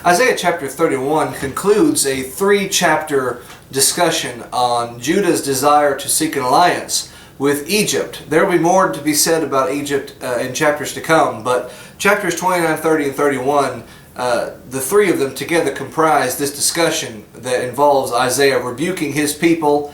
Isaiah chapter 31 concludes a three-chapter discussion on Judah's desire to seek an alliance with Egypt. There will be more to be said about Egypt in chapters to come, but chapters 29, 30, and 31, the three of them together comprise this discussion that involves Isaiah rebuking his people,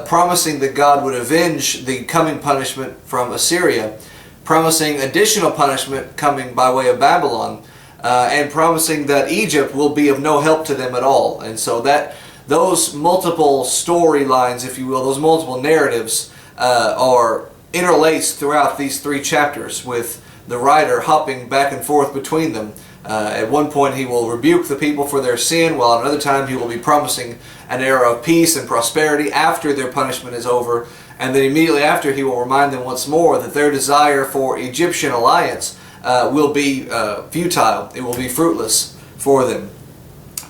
promising that God would avenge the coming punishment from Assyria, promising additional punishment coming by way of Babylon, and promising that Egypt will be of no help to them at all. And so that those multiple storylines, if you will, those multiple narratives are interlaced throughout these three chapters, with the writer hopping back and forth between them. At one point he will rebuke the people for their sin, while at another time he will be promising an era of peace and prosperity after their punishment is over. And then immediately after he will remind them once more that their desire for Egyptian alliance will be futile. It will be fruitless for them.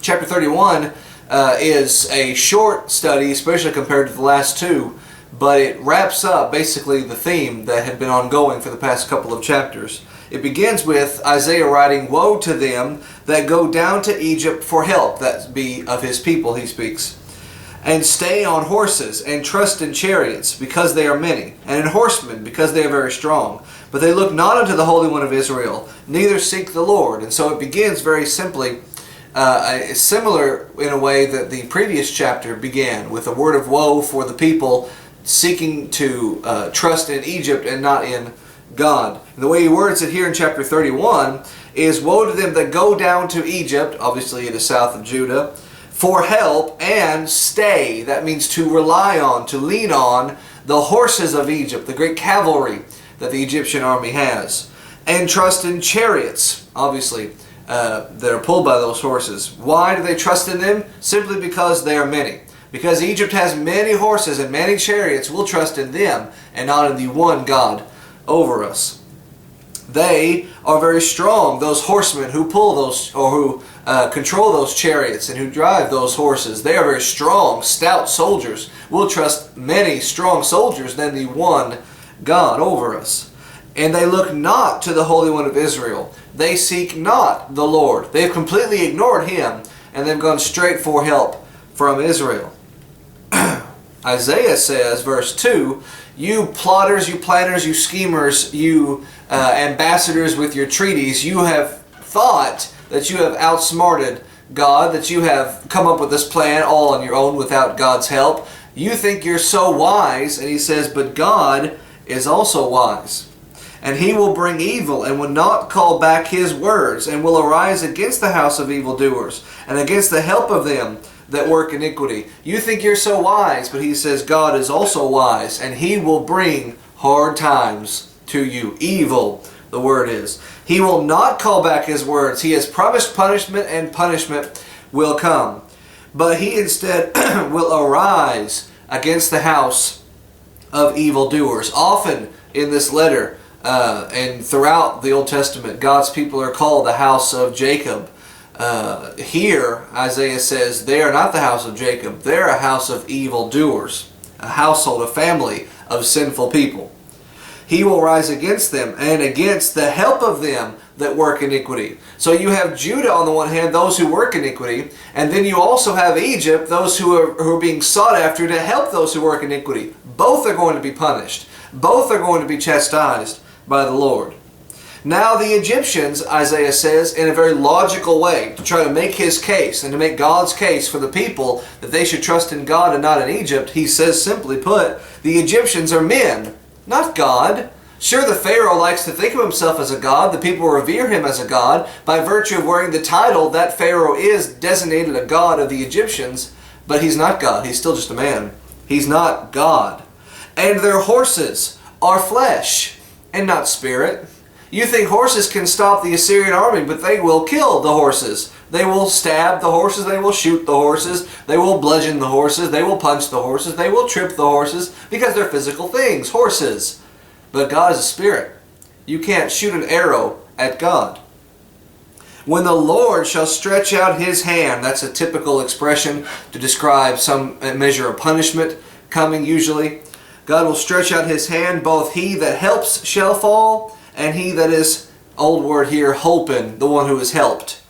Chapter 31 is a short study, especially compared to the last two, but it wraps up basically the theme that had been ongoing for the past couple of chapters. It begins with Isaiah writing, "Woe to them that go down to Egypt for help," that be of his people he speaks, "and stay on horses, and trust in chariots, because they are many, and in horsemen, because they are very strong. But they look not unto the Holy One of Israel, neither seek the Lord." And so it begins very simply, similar in a way that the previous chapter began, with a word of woe for the people seeking to trust in Egypt and not in God. And the way he words it here in chapter 31 is, "Woe to them that go down to Egypt," obviously in the south of Judah, "for help, and stay," that means to rely on, to lean on the horses of Egypt, the great cavalry that the Egyptian army has, "and trust in chariots," obviously, that are pulled by those horses. Why do they trust in them? Simply because they are many. Because Egypt has many horses and many chariots, we'll trust in them and not in the one God over us. They are very strong, those horsemen who pull those, or who control those chariots and who drive those horses. They are very strong, stout soldiers. We'll trust many strong soldiers than the one God over us. "And they look not to the Holy One of Israel." They seek not the Lord. They've completely ignored Him, and they've gone straight for help from Israel. Isaiah says, verse 2, "You plotters, you planners, you schemers, you ambassadors with your treaties, you have thought that you have outsmarted God, that you have come up with this plan all on your own without God's help. You think you're so wise," and he says, "but God is also wise. And He will bring evil, and will not call back His words, and will arise against the house of evildoers, and against the help of them that work iniquity." You think you're so wise, but he says God is also wise, and He will bring hard times to you. Evil, the word is. He will not call back His words. He has promised punishment, and punishment will come. But He instead will arise against the house of evildoers. Often in this letter, and throughout the Old Testament, God's people are called the house of Jacob. Here, Isaiah says, they are not the house of Jacob. They're a house of evildoers, a household, a family of sinful people. He will rise against them, and against the help of them that work iniquity. So you have Judah on the one hand, those who work iniquity, and then you also have Egypt, those who are being sought after to help those who work iniquity. Both are going to be punished. Both are going to be chastised by the Lord. Now the Egyptians, Isaiah says, in a very logical way, to try to make his case and to make God's case for the people that they should trust in God and not in Egypt, he says, simply put, the Egyptians are men, not God. Sure, the Pharaoh likes to think of himself as a god. The people revere him as a god. By virtue of wearing the title, that Pharaoh is designated a god of the Egyptians, but he's not God. He's still just a man. He's not God. And their horses are flesh and not spirit. You think horses can stop the Assyrian army, but they will kill the horses. They will stab the horses, they will shoot the horses, they will bludgeon the horses, they will punch the horses, they will trip the horses, because they're physical things, horses. But God is a spirit. You can't shoot an arrow at God. When the Lord shall stretch out His hand, that's a typical expression to describe some measure of punishment coming usually. God will stretch out His hand, both he that helps shall fall, and he that is, old word here, holpen, the one who is helped,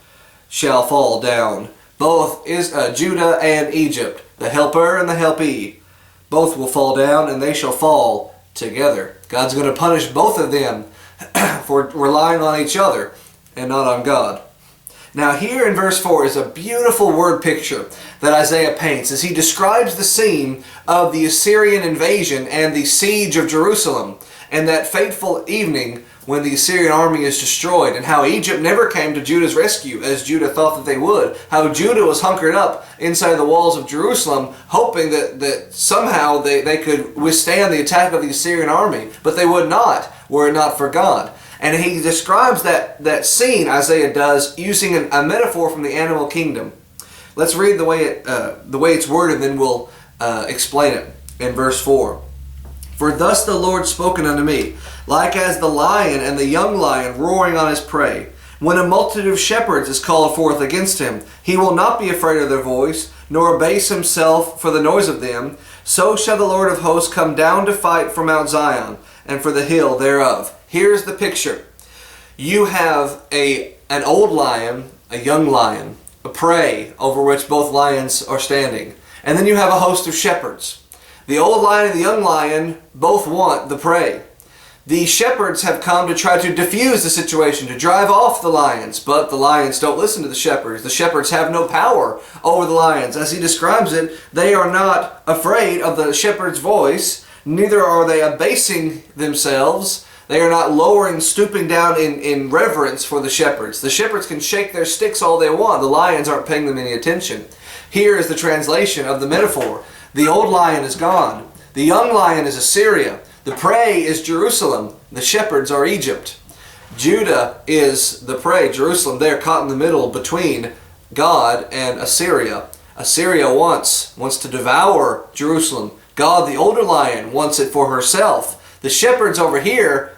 shall fall down. Both is Judah and Egypt, the helper and the helpee. Both will fall down, and they shall fall together. God's going to punish both of them for relying on each other and not on God. Now here in verse 4 is a beautiful word picture that Isaiah paints as he describes the scene of the Assyrian invasion and the siege of Jerusalem, and that fateful evening when the Assyrian army is destroyed, and how Egypt never came to Judah's rescue as Judah thought that they would. How Judah was hunkered up inside the walls of Jerusalem, hoping that somehow they could withstand the attack of the Assyrian army, but they would not, were it not for God. And he describes that scene, Isaiah does, using a metaphor from the animal kingdom. Let's read the way it's worded, and then we'll explain it in verse 4. For thus the Lord spoken unto me, like as the lion and the young lion roaring on his prey. When a multitude of shepherds is called forth against him, he will not be afraid of their voice, nor abase himself for the noise of them. So shall the Lord of hosts come down to fight for Mount Zion, and for the hill thereof. Here's the picture. You have an old lion, a young lion, a prey over which both lions are standing. And then you have a host of shepherds. The old lion and the young lion both want the prey. The shepherds have come to try to defuse the situation, to drive off the lions, but the lions don't listen to the shepherds. The shepherds have no power over the lions. As he describes it, they are not afraid of the shepherd's voice, neither are they abasing themselves. They are not lowering, stooping down in reverence for the shepherds. The shepherds can shake their sticks all they want. The lions aren't paying them any attention. Here is the translation of the metaphor. The old lion is gone. The young lion is Assyria. The prey is Jerusalem. The shepherds are Egypt. Judah is the prey. Jerusalem, they're caught in the middle between God and Assyria. Assyria wants to devour Jerusalem. God, the older lion, wants it for herself. The shepherds over here,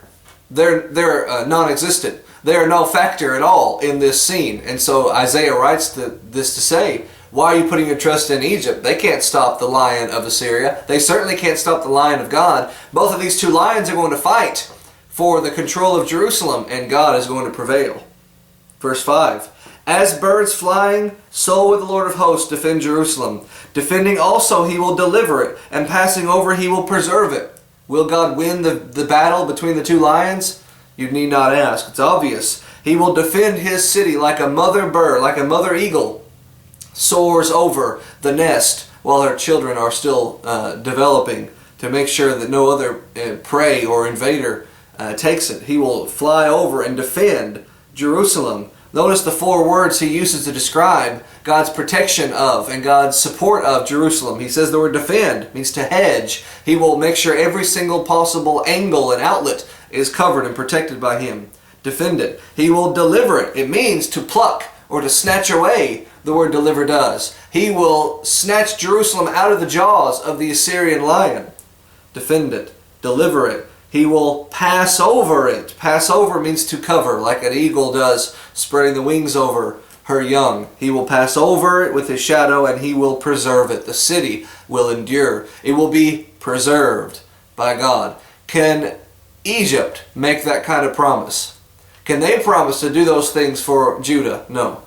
they're non-existent. They are no factor at all in this scene. And so Isaiah writes this to say, why are you putting your trust in Egypt? They can't stop the lion of Assyria. They certainly can't stop the lion of God. Both of these two lions are going to fight for the control of Jerusalem, and God is going to prevail. Verse 5. As birds flying, so will the Lord of hosts defend Jerusalem. Defending also he will deliver it, and passing over he will preserve it. Will God win the battle between the two lions? You need not ask. It's obvious. He will defend his city like a mother bird, like a mother eagle soars over the nest while her children are still developing, to make sure that no other prey or invader takes it. He will fly over and defend Jerusalem. Notice the four words he uses to describe God's protection of and God's support of Jerusalem. He says the word defend means to hedge. He will make sure every single possible angle and outlet is covered and protected by him. Defend it. He will deliver it. It means to pluck or to snatch away. The word deliver does. He will snatch Jerusalem out of the jaws of the Assyrian lion. Defend it. Deliver it. He will pass over it. Pass over means to cover, like an eagle does, spreading the wings over her young. He will pass over it with his shadow, and he will preserve it. The city will endure. It will be preserved by God. Can Egypt make that kind of promise? Can they promise to do those things for Judah? No.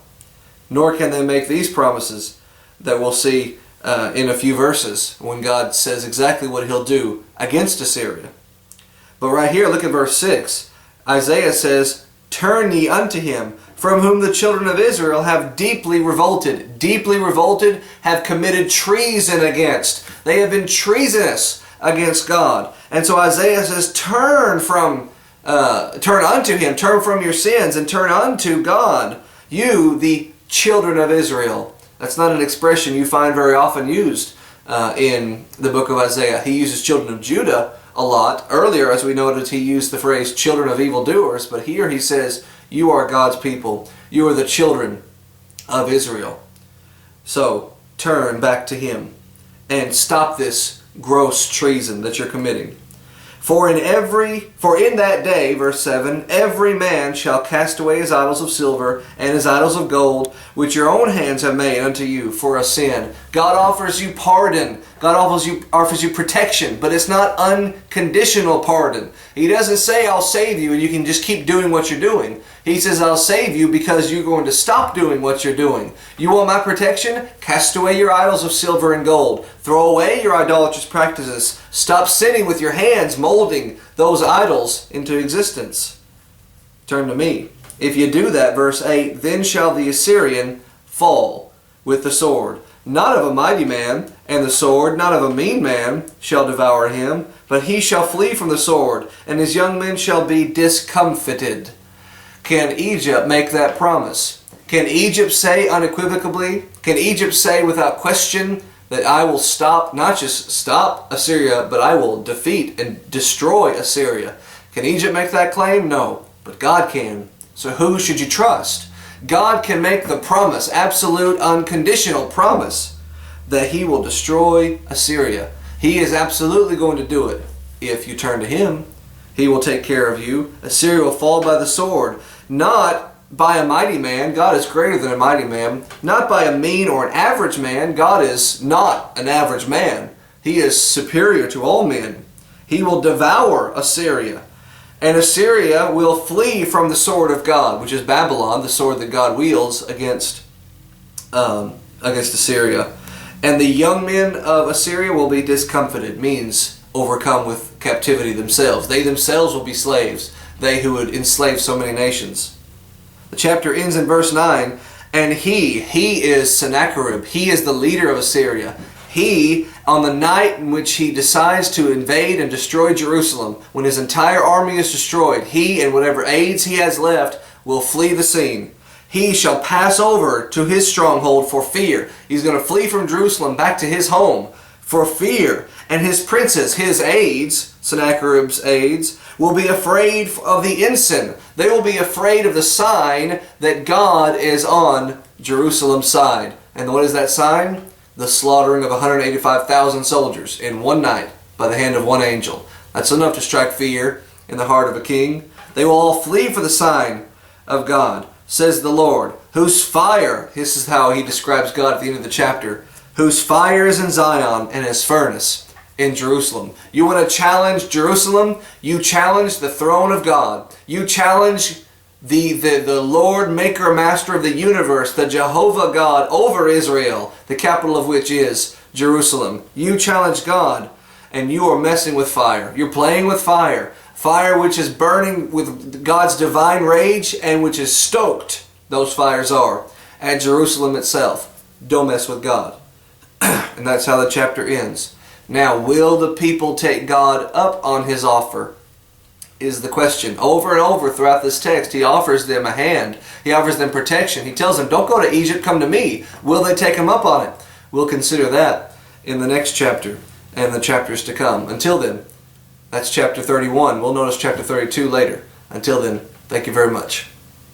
Nor can they make these promises that we'll see in a few verses when God says exactly what he'll do against Assyria. But right here, look at verse 6. Isaiah says, turn ye unto him, from whom the children of Israel have deeply revolted. Deeply revolted, have committed treason against. They have been treasonous against God. And so Isaiah says, turn unto him, turn from your sins, and turn unto God, you, the children of Israel. That's not an expression you find very often used in the book of Isaiah. He uses children of Judah a lot. Earlier, as we noted, he used the phrase children of evildoers, but here he says, you are God's people. You are the children of Israel. So, turn back to him and stop this gross treason that you're committing. For in that day, verse 7, every man shall cast away his idols of silver and his idols of gold, which your own hands have made unto you for a sin. God offers you pardon. God offers you protection, but it's not unconditional pardon. He doesn't say, I'll save you and you can just keep doing what you're doing. He says, I'll save you because you're going to stop doing what you're doing. You want my protection? Cast away your idols of silver and gold. Throw away your idolatrous practices. Stop sinning with your hands, molding those idols into existence. Turn to me. If you do that, verse 8, then shall the Assyrian fall with the sword. Not of a mighty man, and the sword, not of a mean man, shall devour him, but he shall flee from the sword, and his young men shall be discomfited. Can Egypt make that promise? Can Egypt say unequivocally, can Egypt say without question that I will stop, not just stop Assyria, but I will defeat and destroy Assyria? Can Egypt make that claim? No, but God can. So who should you trust? God can make the promise, absolute, unconditional promise, that He will destroy Assyria. He is absolutely going to do it. If you turn to Him, He will take care of you. Assyria will fall by the sword, not by a mighty man. God is greater than a mighty man. Not by a mean or an average man. God is not an average man. He is superior to all men. He will devour Assyria. And Assyria will flee from the sword of God, which is Babylon, the sword that God wields against Assyria. And the young men of Assyria will be discomfited, means overcome with captivity themselves. They themselves will be slaves, they who would enslave so many nations. The chapter ends in verse 9, and he is Sennacherib, he is the leader of Assyria. He, on the night in which he decides to invade and destroy Jerusalem, when his entire army is destroyed, he and whatever aides he has left will flee the scene. He shall pass over to his stronghold for fear. He's going to flee from Jerusalem back to his home for fear. And his princes, his aides, Sennacherib's aides, will be afraid of the ensign. They will be afraid of the sign that God is on Jerusalem's side. And what is that sign? The slaughtering of 185,000 soldiers in one night by the hand of one angel. That's enough to strike fear in the heart of a king. They will all flee for the sign of God, says the Lord, whose fire, this is how he describes God at the end of the chapter, whose fire is in Zion and his furnace in Jerusalem. You want to challenge Jerusalem? You challenge the throne of God. You challenge the Lord, maker, master of the universe, the Jehovah God over Israel, the capital of which is Jerusalem. You challenge God, and you are messing with fire. You're playing with fire. Fire which is burning with God's divine rage and which is stoked, those fires are, at Jerusalem itself. Don't mess with God. And that's how the chapter ends. Now, will the people take God up on His offer? Is the question. Over and over throughout this text, He offers them a hand. He offers them protection. He tells them, don't go to Egypt, come to me. Will they take Him up on it? We'll consider that in the next chapter and the chapters to come. Until then, that's chapter 31. We'll notice chapter 32 later. Until then, thank you very much.